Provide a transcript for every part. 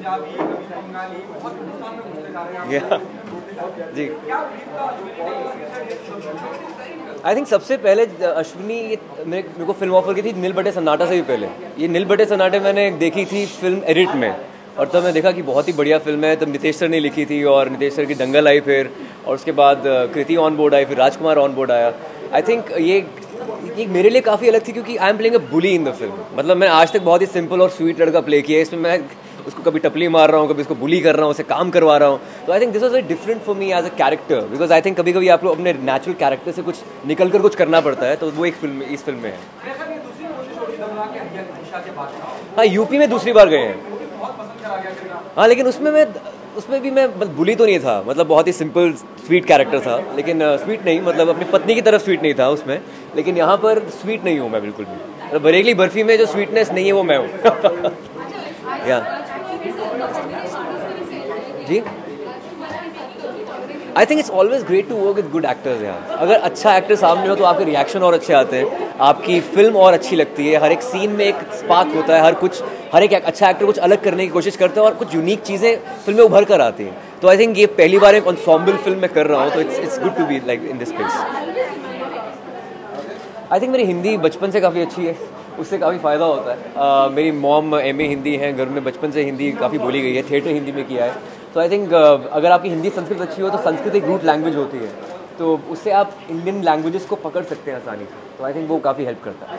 Ji, I think सबसे पहले अश्विनी मेरे को फिल्म ऑफर की थी नील बटे सन्नाटा से भी पहले। ये नील बटे सन्नाटे मैंने देखी थी फिल्म एडिट में, और तब मैं देखा कि बहुत ही बढ़िया फिल्म है। तब नितेश सर ने लिखी थी और नितेश सर की दंगल आई फिर, और उसके बाद कृति ऑन बोर्ड आई, फिर राजकुमार ऑन बोर्ड आया। आई थिंक ये मेरे लिए काफ़ी अलग थी क्योंकि I am playing a bully in the film. मतलब मैं आज तक बहुत ही सिंपल और स्वीट लड़का प्ले किया है, इसमें मैं उसको कभी टपली मार रहा हूँ, कभी उसको बुली कर रहा हूँ, उसे काम करवा रहा हूँ। तो I think this was very different for me as a character, because I think कभी कभी आपको अपने नेचुरल कैरेक्टर से कुछ निकल कर कुछ करना पड़ता है, तो वो एक फिल्म इस फिल्म में है। हाँ, यूपी में दूसरी बार गए हैं। हाँ, लेकिन उसमें भी मैं बुली तो नहीं था, मतलब बहुत ही सिंपल स्वीट कैरेक्टर था, लेकिन स्वीट नहीं, मतलब अपनी पत्नी की तरफ स्वीट नहीं था उसमें, लेकिन यहाँ पर स्वीट नहीं हूँ मैं बिल्कुल भी। मतलब बरेली बर्फी में जो स्वीटनेस नहीं है वो मैं हूँ। Yeah ji, I think it's always great to work with good actors यार। अगर अच्छा एक्टर सामने हो तो आपके रिएक्शन और अच्छे आते हैं, आपकी फिल्म और अच्छी लगती है, हर एक सीन में एक स्पार्क होता है, हर एक अच्छा एक्टर कुछ अलग करने की कोशिश करता है और कुछ यूनिक चीज़ें फिल्म में उभर कर आती हैं। तो आई थिंक ये पहली बार एक एंसेम्बल फिल्म में कर रहा हूँ, तो it's good to be like in this space. I think मेरी हिंदी बचपन से काफ़ी अच्छी है, उससे काफ़ी फ़ायदा होता है। मेरी मॉम MA हिंदी हैं, घर में बचपन से हिंदी काफ़ी बोली गई है, थिएटर हिंदी में किया है। तो आई थिंक अगर आपकी हिंदी संस्कृत अच्छी हो तो संस्कृत एक रूट लैंग्वेज होती है, तो उससे आप इंडियन लैंग्वेजेस को पकड़ सकते हैं आसानी से। तो आई थिंक वो काफ़ी हेल्प करता है।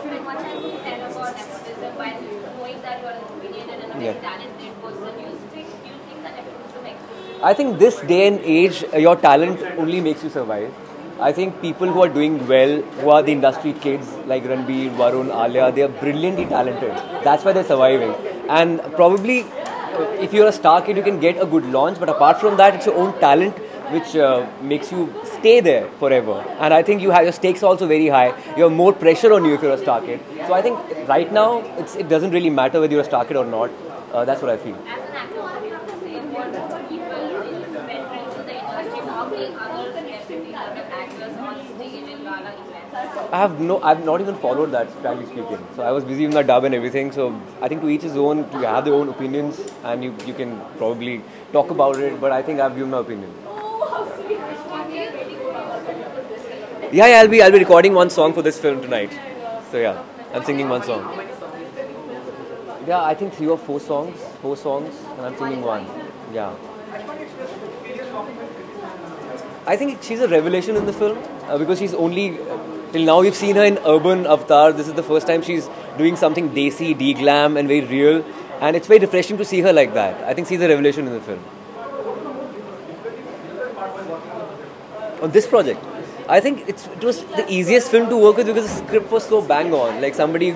I think this day and age, your talent only makes you survive. I think people who are doing well, who are the industry kids like Ranbir, Varun, Alia, they are brilliantly talented. That's why they're surviving. And probably, if you're a star kid, you can get a good launch. But apart from that, it's your own talent which makes you stay there forever. And I think your stakes are also very high. You have more pressure on you if you're a star kid. So I think right now, it doesn't really matter whether you're a star kid or not. That's what I feel. I've not even followed that, frankly speaking. So I was busy with my dub and everything. So I think to each his own, to have their own opinions, and you can probably talk about it. But I think I've given my opinion. Yeah, I'll be recording one song for this film tonight. So yeah, I'm singing one song. Yeah, I think 3 or 4 songs, and I'm singing one. Yeah. I think she's a revelation in the film because she's only till now we've seen her in urban avatar. This is the first time she's doing something desi, de-glam, and very real, and it's very refreshing to see her like that. I think she's a revelation in the film. On this project, I think it was the easiest film to work with because the script was so bang on. Like somebody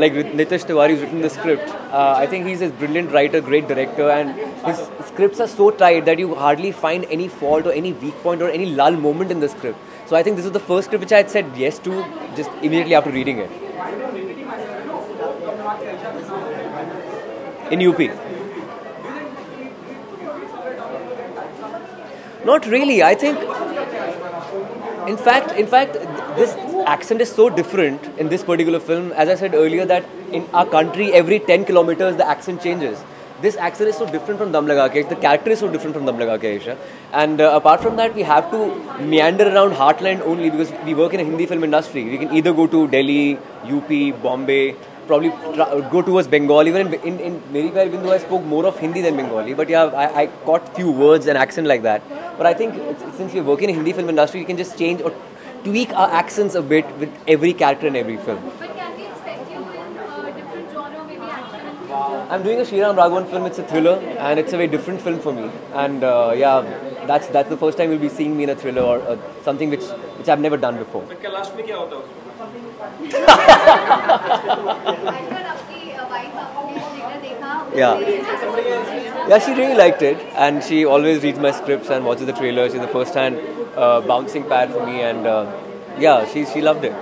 like Nitish Tiwari who's written the script. I think he's a brilliant writer, great director, and his scripts are so tight that you hardly find any fault or any weak point or any lull moment in the script. So I think this is the first script which I had said yes to just immediately after reading it. In UP. Not really. I think, in fact, this accent is so different in this particular film. As I said earlier, that in our country, every 10 kilometers the accent changes. This accent is so different from Dum Laga Ke. The character is so different from Dum Laga Ke Aisha. And apart from that, we have to meander around heartland only because we work in a Hindi film industry. We can either go to Delhi, UP, Bombay, probably go towards Bengal. Even in Meri Pyari Bindu, I spoke more of Hindi than Bengali. But yeah, I caught few words and accent like that. But I think since we're working in a Hindi film industry, we can just change or tweak our accents a bit with every character in every film. But can we expect you in a different genre, maybe action? I'm doing a Sriram Raghavan film. It's a thriller, and it's a very different film for me. And yeah, that's the first time you'll be seeing me in a thriller or something which I've never done before. क्या last में क्या होता है उसमें? Yeah, she really liked it, and she always reads my scripts and watches the trailer. She's the first-hand bouncing pad for me, and yeah, she loved it.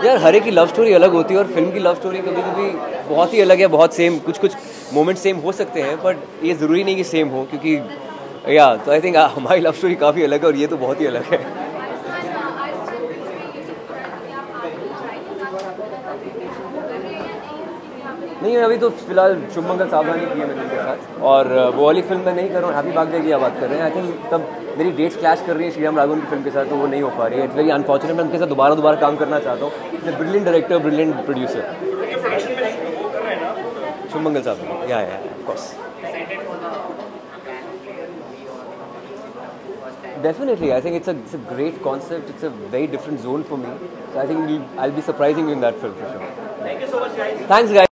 यार हर एक की love story अलग होती है और फिल्म की लव स्टोरी कभी कभी बहुत ही अलग है, बहुत सेम, कुछ मोमेंट सेम हो सकते हैं, बट ये ज़रूरी नहीं कि सेम हो, क्योंकि या तो आई थिंक हमारी लव स्टोरी काफ़ी अलग है और ये तो बहुत ही अलग है। नहीं, अभी तो फिलहाल शुभमंगल सावधानी की है मैंने उनके साथ, और वो वाली फिल्म मैं नहीं कर रहा हूँ, हैप्पी बर्थडे की बात कर रहे हैं। आई थिंक तब मेरी डेट्स क्लैश कर रही है श्रीराम राघवन की फिल्म के साथ, तो वो नहीं हो पा रही है। It's very unfortunate. मैं उनके साथ दोबारा काम करना चाहता हूँ। It's brilliant director, brilliant producer. Shubhmangal सावधानी, या of course, definitely. I think it's a great concept. It's a very different zone for me. So I think I'll be surprising you in that film for sure. Thank you so much, guys. Thanks, guys.